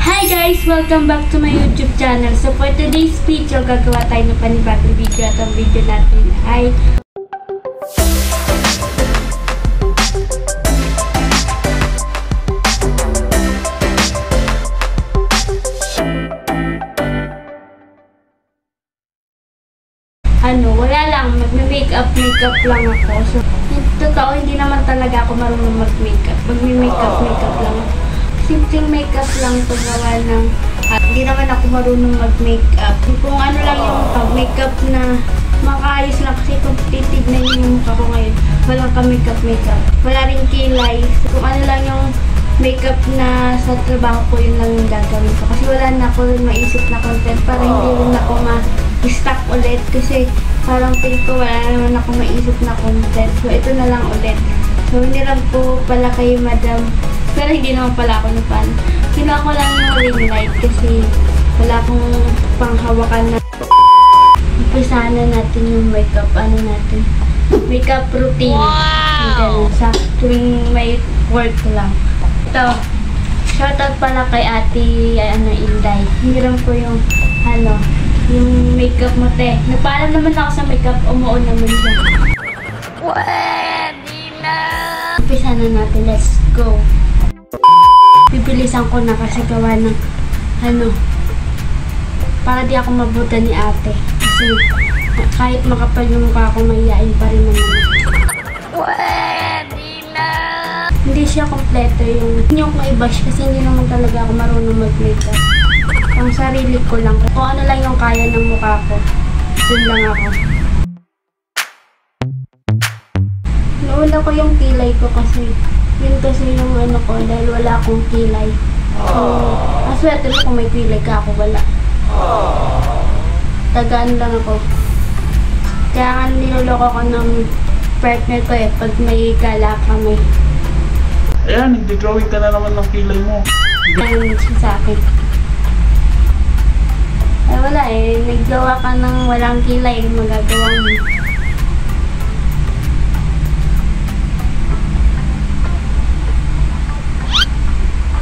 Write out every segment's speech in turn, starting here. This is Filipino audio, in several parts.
Hi guys! Welcome back to my YouTube channel. So for today's video, gagawa tayo ng panibagong video at ang video natin ay wala lang, magme-makeup lang ako. So, totoo, hindi naman talaga ako marunong mag-makeup. Magme-makeup lang ako. Simpleng makeup lang ito gawa ng hindi naman ako marunong mag-makeup. Kung ano lang yung makeup na makaayos lang kasi kung titignan yung mukha ko ngayon, walang ka-makeup. Wala rin kilay. So, kung ano lang yung makeup na sa trabaho ko, yun lang yung gagawin ko. Kasi wala na ako maisip na content para hindi rin ako ma-stuck ulit. Kasi parang feel ko wala naman ako maisip na content. So, ito na lang ulit. So, hiniram ko pala kay Madam. Pero hindi naman pala ako na fan. Kinuha ko lang yung ring light kasi wala akong panghawakan na. Umpisahan na natin yung makeup. Makeup routine. Wow! Sa tuwing may work lang. Ito. Shoutout pala kay Ate Inday. Hiniram ko yung yung makeup mo, te. Nagpaalam naman ako sa makeup. Umuon naman siya. Pwede na! Umpisa na natin. Let's go. Bibilisan ko na kasi gawa ng para di ako mabuta ni ate. Kasi kahit makapal yung mukha ko, mahihain pa rin naman. Pwede na! Hindi siya kompleto yung i-bash kasi hindi naman talaga ako marunong mag-makeup. Ang sarili ko lang. Kung ano lang yung kaya ng mukha ko, dun lang ako. Nauna ko yung kilay ko kasi yun kasi yung ko dahil wala akong kilay. So, aswerte mo kung may kilay ka, ako wala. Tagaan lang ako. Kaya nga niloloko ko ng partner ko pag may kala kami. Ayan, nagdi-drawing ka na naman ng kilay mo. Ayun siya sa akin. Ay wala naggawa ka ng walang kilay, magagawa mo.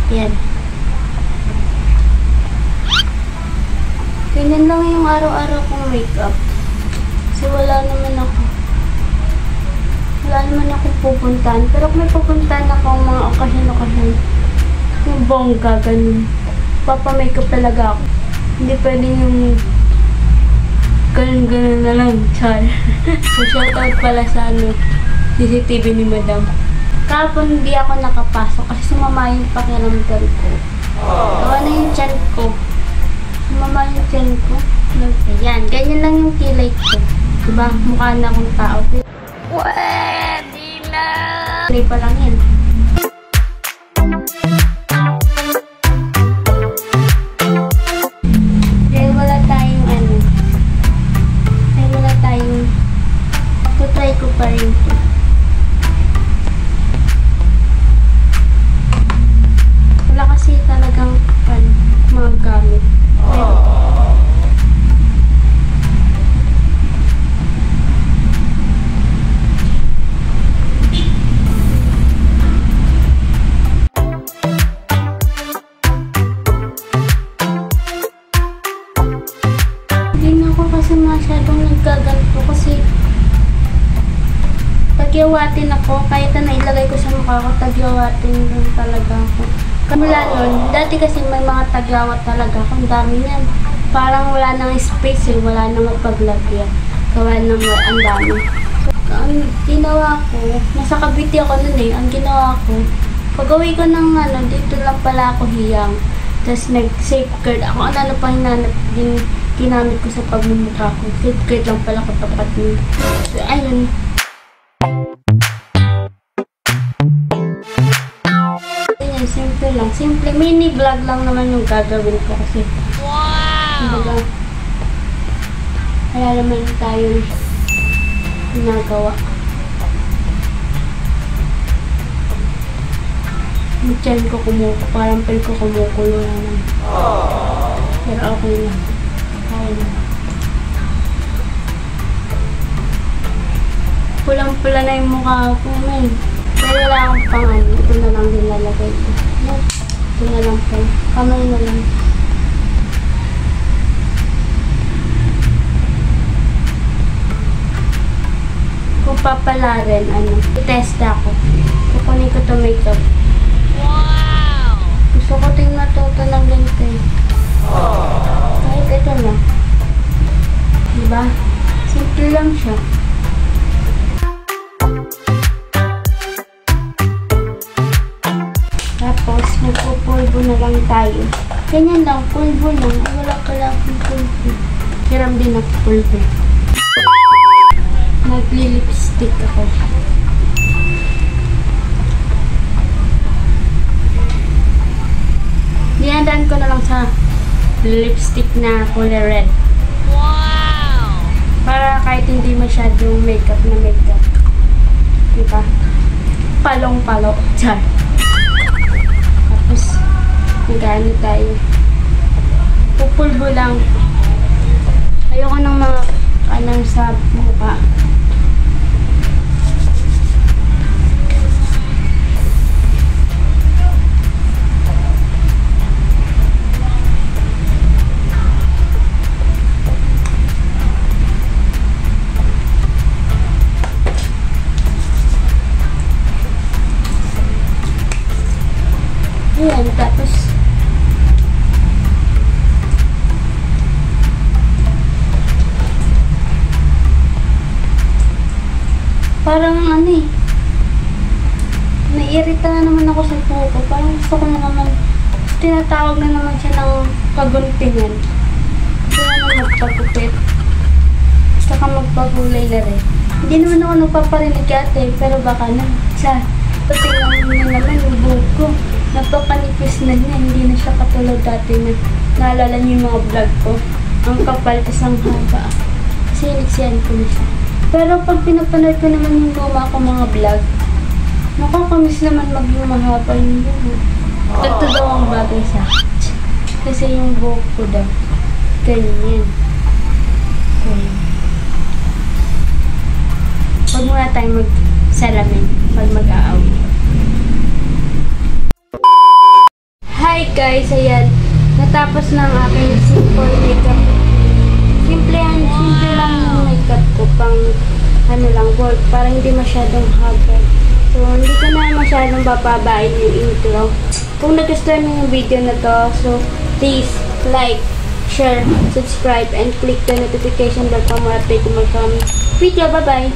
Yan. Ganyan lang yung araw-araw kong makeup. Kasi wala naman akong pupuntahan. Pero kung may pupuntahan ako mga okasyon, yung bongga, ganun. Papa-makeup talaga ako. Hindi pwedeng yung ganun na lang, char. So, shoutout pala sa CCTV ni Madam. Kahapon hindi ako nakapasok kasi sumama yung pakiramdam ko. Gawa na yung tiyan ko. Sumama yung tiyan ko. Ayan, ganyan lang yung kilay ko. Diba? Mukha na akong tao. Pwede na! Kilay pa lang yan. Dahil wala tayong tutry ko pa rin ito. Kasi talagang mga gamit. Hindi na ako kasi masyadong nagkaganto kasi tagyawatin ako. Kahit na ilagay ko sa mukha ko, tagyawatin lang talaga ako. Mula nun, dati kasi may mga taglawat talaga. Ang dami yan. Parang wala nang space wala nang mapaglagyan. Gawa nang ang dami. So, ang ginawa ko, nasa Cavite ako nun ang ginawa ko, pag-uwi ko ng dito lang pala ako hiyang. Tapos nag-safeguard ako. Ano pa ginamit ko sa pagmumukha ko. Safeguard lang pala ko tapat nun. So, ayun. Simple lang. Simple. Mini vlog lang naman yung gagawin ko kasi. Wow! Kaya naman tayo ginagawa. Yung tiyan ko parang pil ko kumukulo na naman. Pero okay lang. Okay lang. Pulang-pula na yung mukha ko, men. Pero wala akong pangan. Ito na lang din lalagay ko. Ito na lang po. Kamay na lang. Kung papalarin, i-test ako. Kukunin ko to makeup. Wow! Gusto ko ting matuto ng ganito eh. Kahit ito lang. Diba? Simple lang siya. Tapos, magpupulbo na lang tayo. Ganyan lang, pulbo lang. Wala ka lang pulbo. Hiram din ako pulbo. Magli-lipstick ako. Dinadaan ko na lang sa lipstick na color red. Wow! Para kahit hindi masyadong makeup na makeup. Diba? Palong-palo. Char. Tapos, mag-ano tayo. Pupulbo lang. Ayoko ng mga anong sa mukha. Ayan, tapos parang naiirita na naman ako sa buhok. Parang gusto ko na naman, tinatawag na naman siya ng kaguntingan. Gusto na naman magpagupit. Saka magpagulay na rin. Hindi naman ako nagpaparinig ate, pero baka na. Tingnan mo na naman yung buhok ko. Napakanipis na niya, hindi na siya katulad dati na naalala niyo yung mga vlog ko. Ang kapal tas ang haba. Kasi iniksiyan ko na siya. Pero pag pinapanood ko naman yung luma ko mga vlog, nakakamiss naman maging mahaba yung buhok. Ito daw ang bagay sa akin. Kasi yung buhok ko daw, ganyan. Huwag muna tayong magsalamin pag mag-aawi. Hi guys, ayan. Natapos na ang aking simple makeup. Simple lang yung makeup ko pang work para hindi masyadong haba. So, hindi ko na masyadong bababain yung intro. Kung nagustuhan mo yung video na to, so please like, share, subscribe, and click the notification bell para ma-update kung magkami video. Bye-bye!